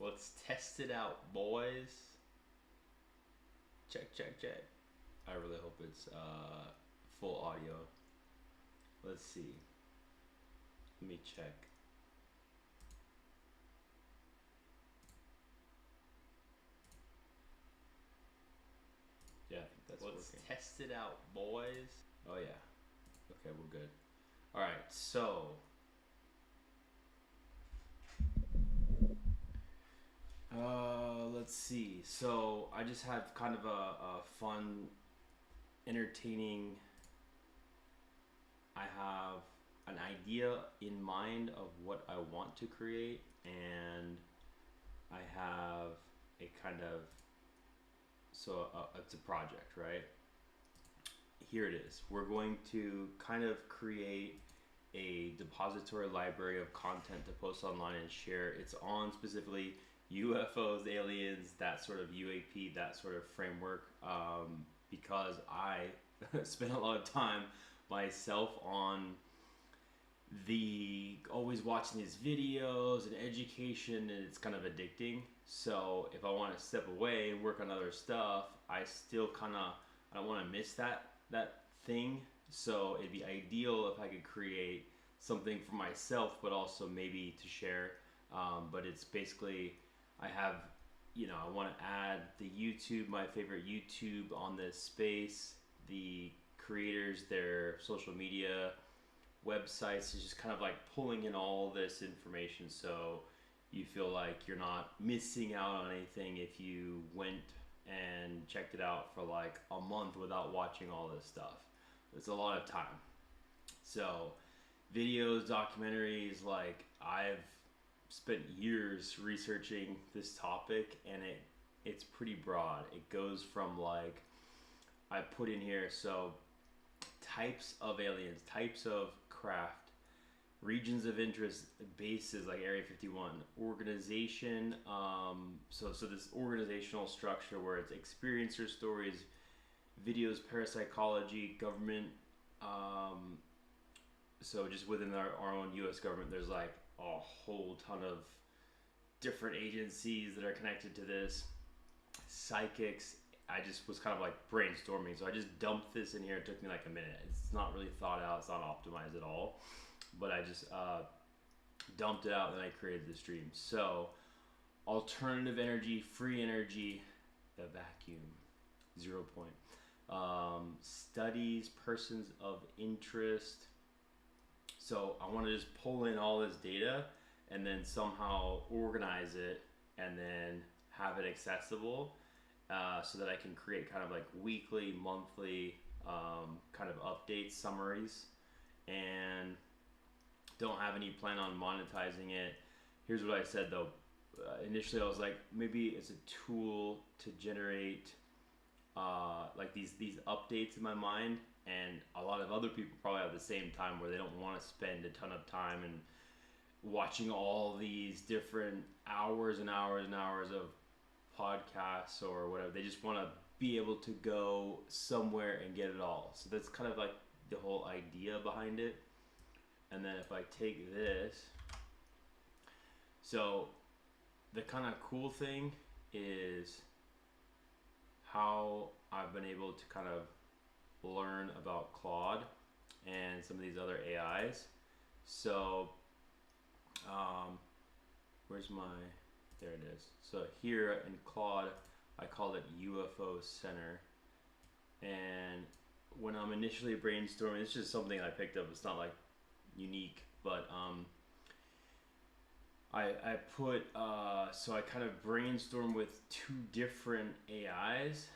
Let's test it out, boys. Check, check, check. I really hope it's full audio. Let's see. Let me check. Yeah, I think that's Let's working. Test it out, boys. Oh yeah. Okay, we're good. All right, so let's see. So I just have kind of a fun, entertaining. I have an idea in mind of what I want to create, and I have a kind of it's a project, right? Here it is. We're going to kind of create a depository library of content to post online and share. It's on specifically UFOs, aliens, that sort of UAP, that sort of framework, because I spent a lot of time myself on the always watching these videos and education, and it's kind of addicting. So if I want to step away and work on other stuff, I still kind of, I don't want to miss that thing. So it'd be ideal if I could create something for myself, but also maybe to share. But it's basically, I have, I want to add the YouTube, my favorite YouTube on this space, the creators, their social media, websites, is just kind of like pulling in all this information, so you feel like you're not missing out on anything if you went and checked it out for like a month without watching all this stuff. It's a lot of time. So videos, documentaries, like I've spent years researching this topic, and it's pretty broad. It goes from, like, I put in here, so types of aliens, types of craft, regions of interest, bases like Area 51, organization. So this organizational structure where it's experiencer stories, videos, parapsychology, government. So just within our own U.S. government, there's like a whole ton of different agencies that are connected to this. Psychics. I just was kind of like brainstorming, so I just dumped this in here. It took me like a minute. It's not really thought out. It's not optimized at all, but I just dumped it out and I created the stream. So alternative energy, free energy, the vacuum, 0 point. Studies, persons of interest. So I want to just pull in all this data and then somehow organize it and then have it accessible, so that I can create kind of like weekly, monthly, kind of updates, summaries, and don't have any plan on monetizing it. Here's what I said though. Initially, I was like, maybe it's a tool to generate like these updates in my mind, and a lot of other people probably have the same time where they don't want to spend a ton of time and watching all these different hours and hours and hours of podcasts or whatever. They just want to be able to go somewhere and get it all. So that's kind of like the whole idea behind it. And then if I take this, so the kind of cool thing is how I've been able to kind of learn about Claude and some of these other AIs. So where's my, there it is. So here in Claude, I call it UFO Center. And when I'm initially brainstorming, it's just something I picked up. It's not like unique, but I put, so I kind of brainstorm with two different AIs.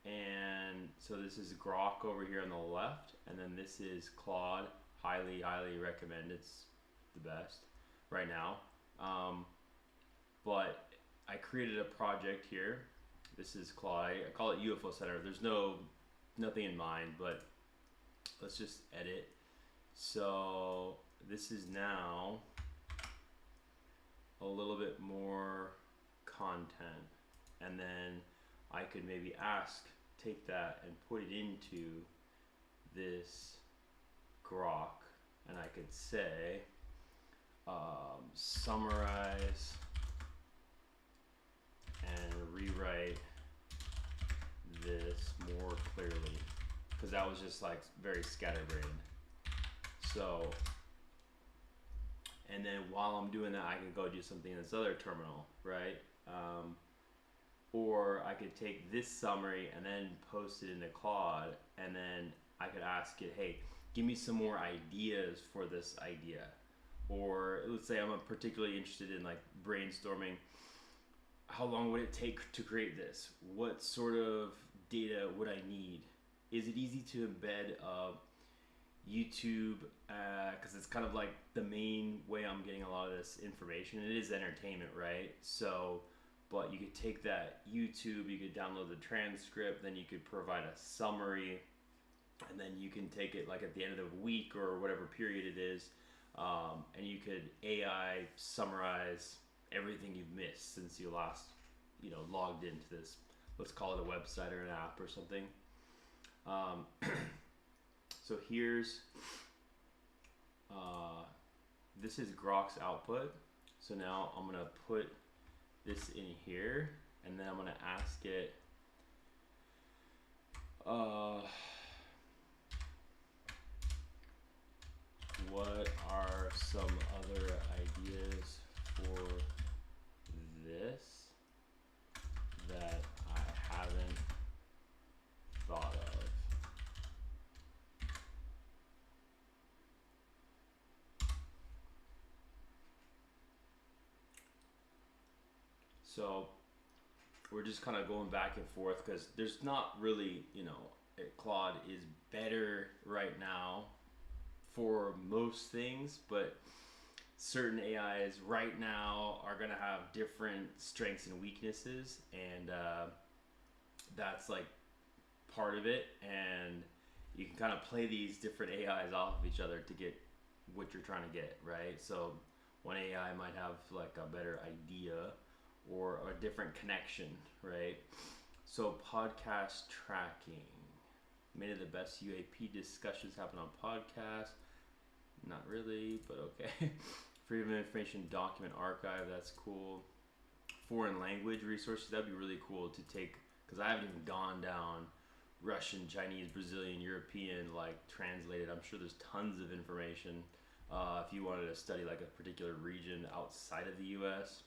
And so this is Grok over here on the left, and then this is Claude. Highly, highly recommend. It's the best right now. But I created a project here. This is Claude. I call it UFO Center. There's nothing in mind, but let's just edit. So this is now a little bit more content, and then I could maybe take that and put it into this Grok, and I could say, summarize and rewrite this more clearly, because that was just like very scatterbrained. So, and then while I'm doing that, I could go do something in this other terminal, right? Or I could take this summary and then post it into Claude, and then I could ask it, hey, give me some more ideas for this idea. Or let's say I'm particularly interested in like brainstorming, how long would it take to create this? What sort of data would I need? Is it easy to embed YouTube? Because it's kind of like the main way I'm getting a lot of this information. It is entertainment, right? So, but you could take that YouTube, you could download the transcript, then you could provide a summary, and then you can take it like at the end of the week or whatever period it is, and you could AI summarize everything you've missed since you last, logged into this. Let's call it a website or an app or something. So here's, this is Grok's output. So now I'm gonna put this in here, and then I'm gonna ask it, what are some other ideas for this that I haven't thought of? So we're just kind of going back and forth because there's not really, Claude is better right now for most things, but certain AIs right now are going to have different strengths and weaknesses, and that's like part of it. And you can kind of play these different AIs off of each other to get what you're trying to get, right? So one AI might have like a better idea or a different connection, right? So podcast tracking. Many of the best UAP discussions happen on podcasts. Not really, but okay. Freedom of Information Document Archive, that's cool. Foreign language resources, that'd be really cool to take, because I haven't even gone down Russian, Chinese, Brazilian, European, like translated. I'm sure there's tons of information if you wanted to study like a particular region outside of the US.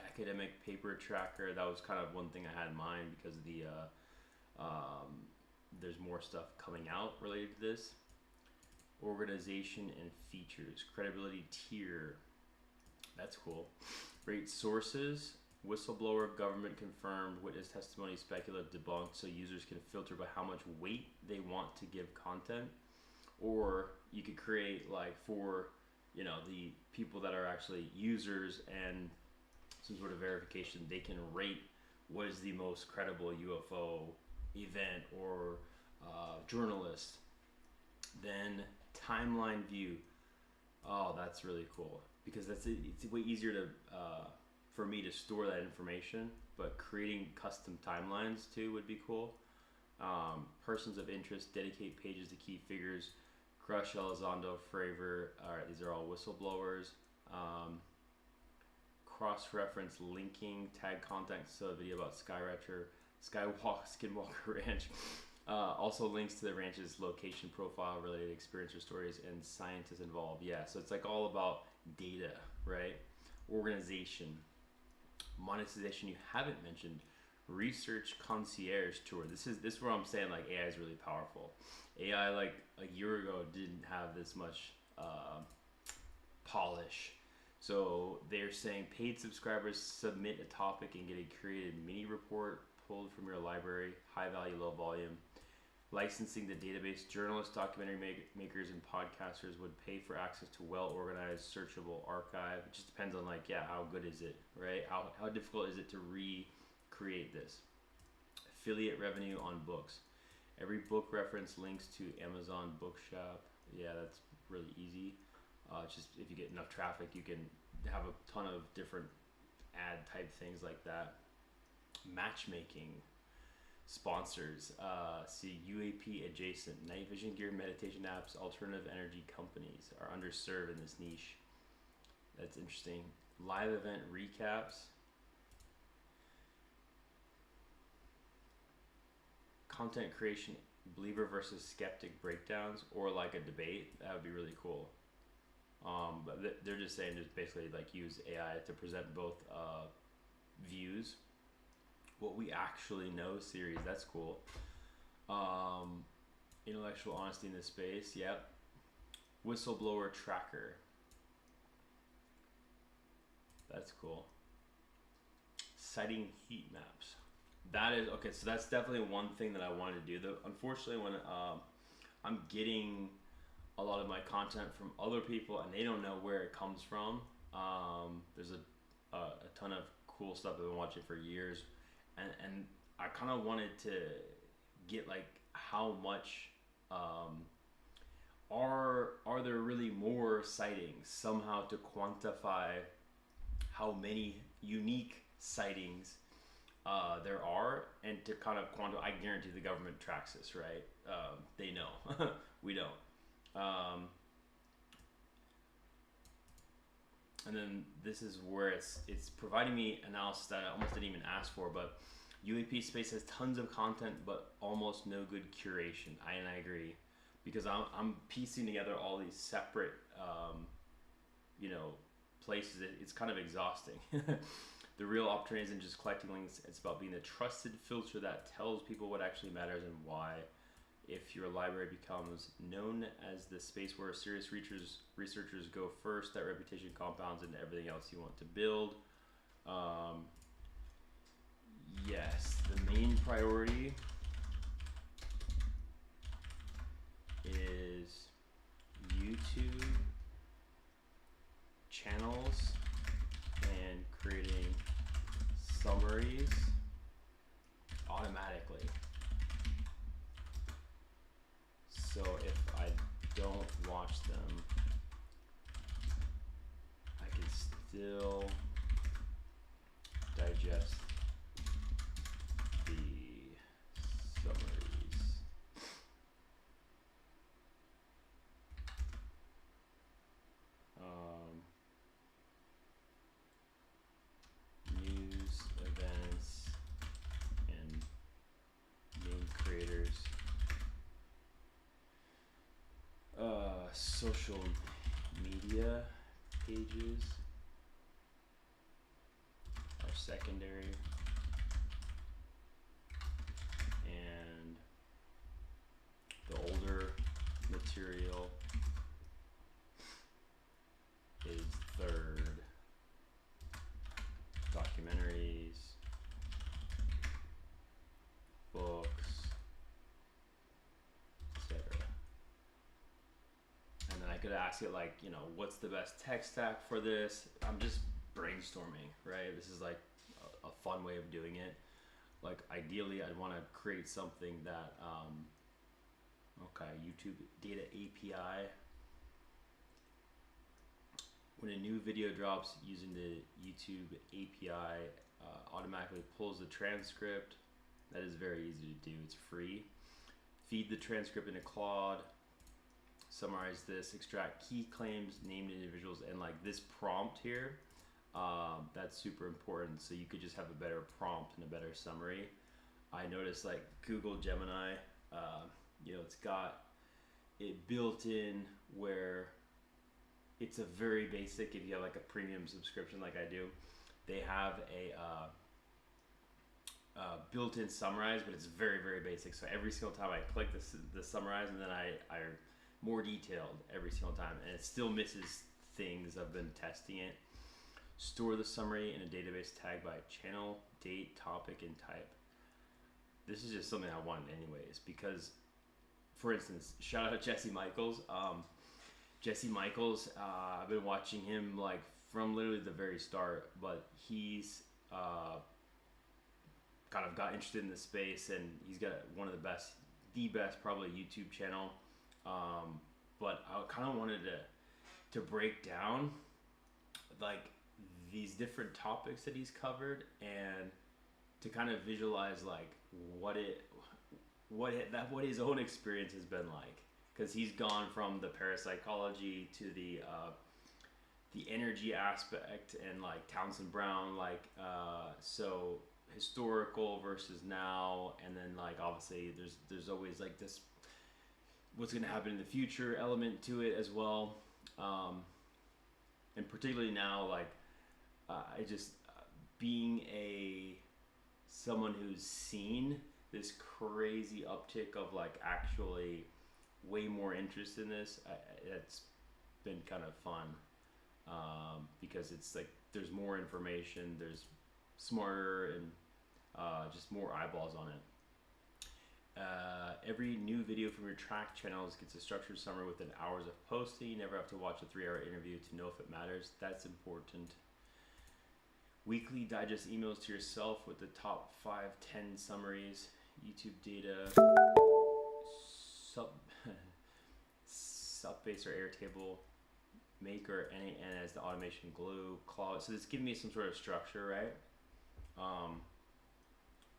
Academic paper tracker, that was kind of one thing I had in mind because of the there's more stuff coming out related to this. Organization and features, credibility tier, that's cool. Rate sources, whistleblower, government confirmed, witness testimony, speculative, debunked, so users can filter by how much weight they want to give content. Or you could create like for the people that are actually users and some sort of verification, they can rate what is the most credible UFO event or journalist. Then timeline view. Oh, that's really cool because it's way easier to for me to store that information. But creating custom timelines too would be cool. Persons of interest, dedicate pages to key figures. Crush, Elizondo, Fravor. All right, these are all whistleblowers. Cross-reference linking, tag contacts to a video about Skinwalker Ranch. Also links to the ranch's location profile, related experience or stories, and scientists involved. Yeah, so it's like all about data, right? Organization. Monetization you haven't mentioned. Research concierge tour. This is where I'm saying like AI is really powerful. AI like a year ago didn't have this much polish. So they're saying paid subscribers submit a topic and get a created mini report pulled from your library, high value, low volume. Licensing the database, journalists, documentary makers, and podcasters would pay for access to well-organized, searchable archive. It just depends on how good is it, right? How difficult is it to recreate this? Affiliate revenue on books. Every book reference links to Amazon Bookshop. Yeah, that's really easy. Just if you get enough traffic, you can have a ton of different ad type things like that. Matchmaking. Sponsors. See UAP adjacent. Night vision gear, meditation apps, alternative energy companies are underserved in this niche. That's interesting. Live event recaps. content creation believer versus skeptic breakdowns, or like a debate. That would be really cool. But they're just saying just basically like use AI to present both views. What we actually know series. That's cool. Intellectual honesty in this space. Yep. Whistleblower tracker. That's cool. Citing heat maps. That is okay. So that's definitely one thing that I wanted to do. Though, unfortunately, when I'm getting a lot of my content from other people and they don't know where it comes from. There's a ton of cool stuff I've been watching for years, and I kind of wanted to get like how much are there really more sightings somehow to quantify how many unique sightings there are, and to kind of quantify. I guarantee the government tracks this, right? They know. We don't. And then this is where it's providing me analysis that I almost didn't even ask for, but UAP space has tons of content but almost no good curation. I agree, because I'm piecing together all these separate places. It's kind of exhausting. The real opportunity isn't just collecting links, it's about being the trusted filter that tells people what actually matters and why. If your library becomes known as the space where serious researchers go first, that reputation compounds into everything else you want to build. Yes, the main priority is YouTube channels and creating summaries automatically. So if I don't watch them, I can still digest the summaries. News, events, and main creators. Social media pages are secondary, and the older material is third. Documentaries, books, etc. And then I could ask it like, what's the best tech stack for this? I'm just brainstorming, right? This is like a fun way of doing it. Like ideally, I'd want to create something that, YouTube data API. When a new video drops using the YouTube API, automatically pulls the transcript. That is very easy to do. It's free. Feed the transcript into Claude. Summarize this. Extract key claims, named individuals, and like this prompt here. That's super important. So you could just have a better prompt and a better summary. I noticed like Google Gemini, it's got it built in where it's a very basic. If you have like a premium subscription like I do, they have a built-in summarize, but it's very, very basic. So every single time I click the summarize, and then I more detailed every single time, and it still misses things. I've been testing it. Store the summary in a database tagged by channel, date, topic, and type. This is just something I wanted anyways, because, for instance, shout out to Jesse Michaels. Jesse Michaels, I've been watching him like from literally the very start, but he's kind of got interested in the space, and he's got one of the best probably YouTube channel. But I kind of wanted to break down like these different topics that he's covered, and to kind of visualize like what his own experience has been like, because he's gone from the parapsychology to the energy aspect, and like Townsend Brown, so historical versus now, and then like obviously there's always like this what's going to happen in the future element to it as well, and particularly now like I just being a someone who's seen this crazy uptick of like actually way more interest in this. It's been kind of fun, because it's like there's more information, there's smarter and just more eyeballs on it. Every new video from your track channels gets a structured summary within hours of posting. You never have to watch a 3-hour interview to know if it matters. That's important. Weekly digest emails to yourself with the top 5-10 summaries, YouTube data, Subbase or Airtable, Maker, and as the automation glue, Claude. So it's giving me some sort of structure, right?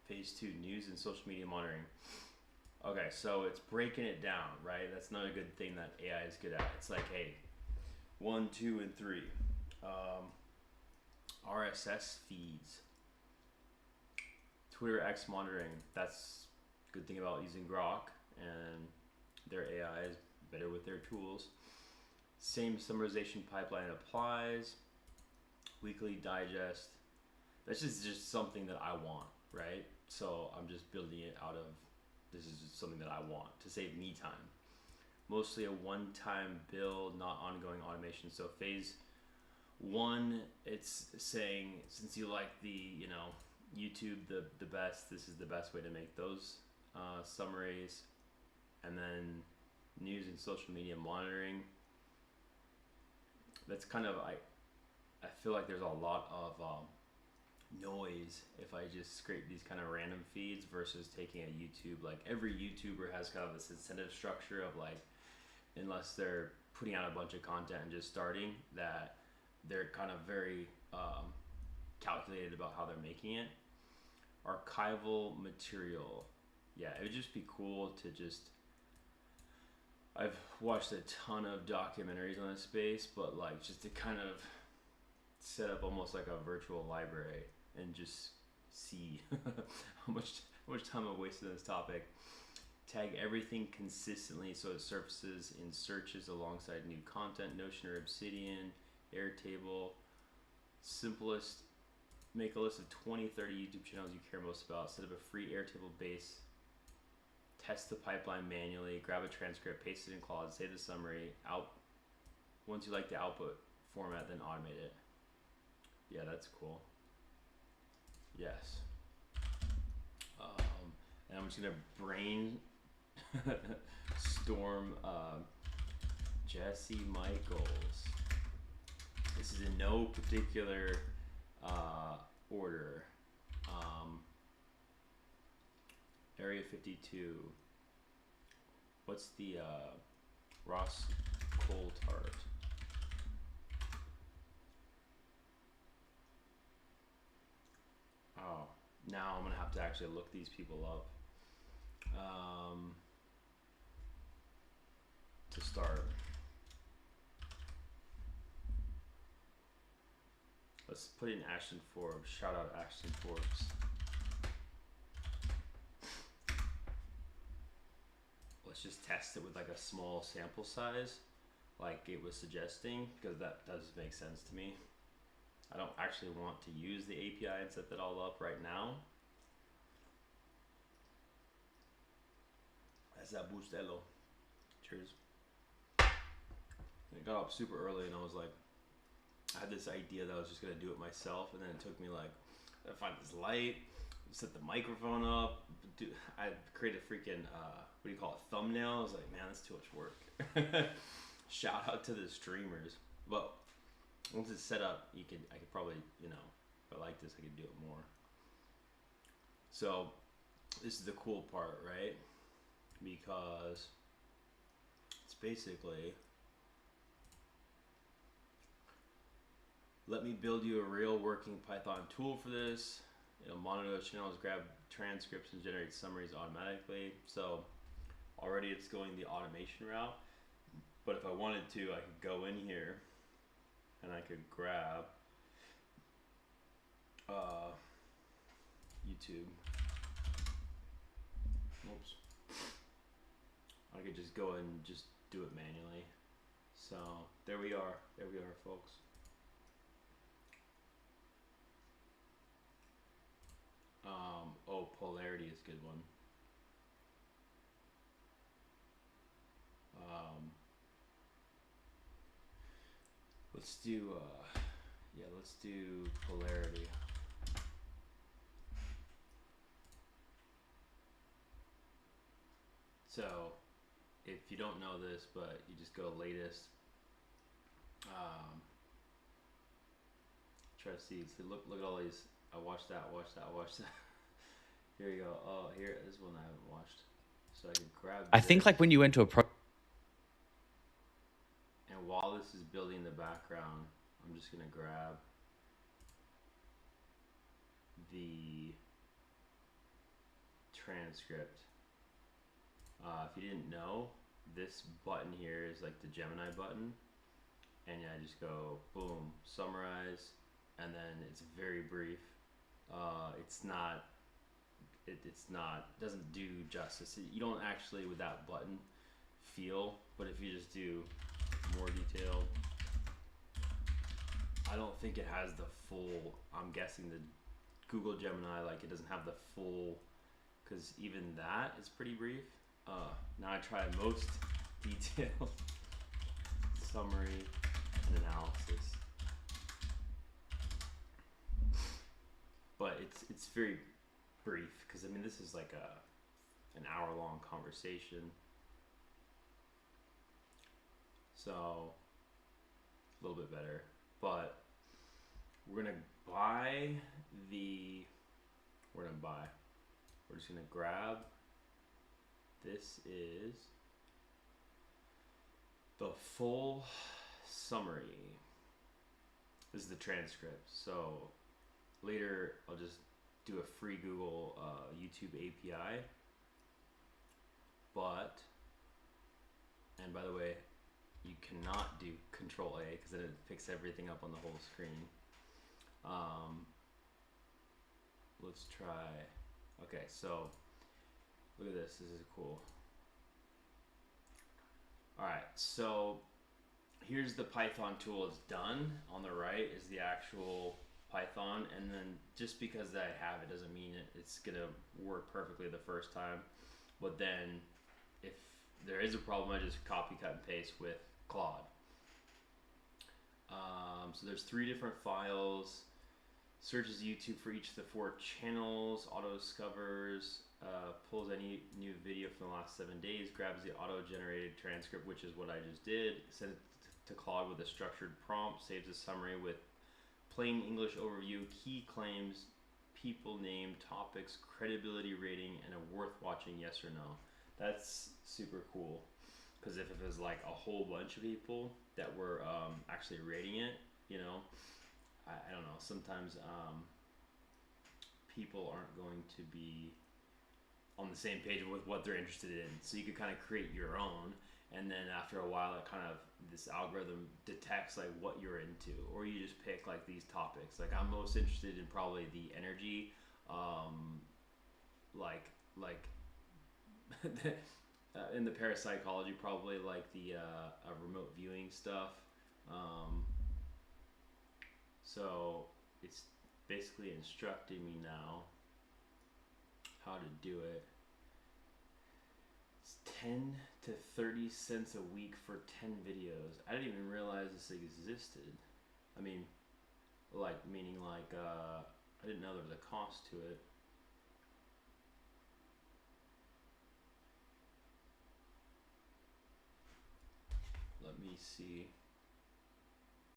Phase 2, news and social media monitoring. Okay, so it's breaking it down, right? That's another good thing that AI is good at. It's like, hey, 1, 2, and 3. RSS feeds. Twitter X monitoring. That's a good thing about using Grok, and their AI is better with their tools. Same summarization pipeline applies. Weekly digest. That's just something that I want, right? So I'm just building it out of, this is just something that I want to save me time. Mostly a one-time build, not ongoing automation. So phase 1, it's saying, since you like the, YouTube the best, this is the best way to make those summaries. And then news and social media monitoring. That's kind of, I feel like there's a lot of noise if I just scrape these kind of random feeds versus taking a YouTube. Like every YouTuber has kind of this incentive structure of like, unless they're putting out a bunch of content and just starting, that they're kind of very calculated about how they're making it. Archival material. Yeah, it would just be cool to just, I've watched a ton of documentaries on this space, but like just to kind of set up almost like a virtual library and just see how much time I've wasted on this topic. Tag everything consistently so it surfaces in searches alongside new content. Notion or Obsidian, Airtable. Simplest, make a list of 20, 30 YouTube channels you care most about. Set up a free Airtable base. Test the pipeline manually. Grab a transcript, paste it in Claude, save the summary. Once you like the output format, then automate it. Yeah, that's cool. Yes. And I'm just gonna storm Jesse Michaels. This is in no particular order. Area 52. What's the Ross Coulthart? Oh, now I'm gonna have to actually look these people up. To start. Let's put in Ashton Forbes. Shout out Ashton Forbes. Let's just test it with like a small sample size, like it was suggesting, because that does make sense to me. I don't actually want to use the API and set that all up right now. That's that Bustelo. Cheers. I got up super early and I was like, I had this idea that I was just gonna do it myself, and then it took me like, I find this light, set the microphone up, I created a freaking what do you call it, thumbnail. I was like, man, that's too much work. Shout out to the streamers. But once it's set up, I could probably, if I like this, I could do it more. So this is the cool part, right? Because it's basically, let me build you a real working Python tool for this. It'll monitor those channels, grab transcripts, and generate summaries automatically. So already it's going the automation route. But if I wanted to, I could go in here and I could grab YouTube. Oops. I could just go and just do it manually. So there we are. There we are, folks. Oh, polarity is a good one. Let's do, yeah, let's do polarity. So, if you don't know this, but you just go latest, try to see, look at all these, I watched that, Here you go, oh, here, this is one I haven't watched. So I can grab I think like when you went to a and while this is building the background, I'm just gonna grab the transcript. If you didn't know, this button here is like the Gemini button, and I just go boom, summarize, and then it's very brief. It's not, doesn't do justice. You don't actually with that button feel, but if you just do more detailed, I don't think it has the full, I'm guessing the Google Gemini, like it doesn't have the full, because even that is pretty brief. Now I try most detailed summary and analysis, but it's very brief because I mean this is like an hour-long conversation, so a little bit better. But we're gonna buy the. We're just gonna grab. This is the full summary. This is the transcript. So later I'll just do a free Google YouTube API. But, and by the way, you cannot do Control A because then it picks everything up on the whole screen. Let's try. Okay, so look at this. This is cool. All right, so here's the Python tool. It's done. On the right is the actual Python, and then just because I have it doesn't mean it's gonna work perfectly the first time. But then, if there is a problem, I just copy, cut, and paste with Claude. So there's 3 different files. Searches YouTube for each of the 4 channels. Auto discovers. Pulls any new video from the last 7 days. Grabs the auto-generated transcript, which is what I just did. Sends it to Claude with a structured prompt. Saves a summary with plain English overview, key claims, people name, topics, credibility rating, and a worth watching yes or no. That's super cool. Because if it was like a whole bunch of people that were actually rating it, you know, I don't know, sometimes people aren't going to be on the same page with what they're interested in. So you could kind of create your own, and then after a while, it kind of, this algorithm detects like what you're into, or you just pick like these topics. Like I'm most interested in probably the energy, like in the parapsychology, probably like the remote viewing stuff. So it's basically instructing me now how to do it. It's 10 to 30 cents a week for 10 videos. I didn't even realize this existed. I mean, like, meaning like, I didn't know there was a cost to it. Let me see.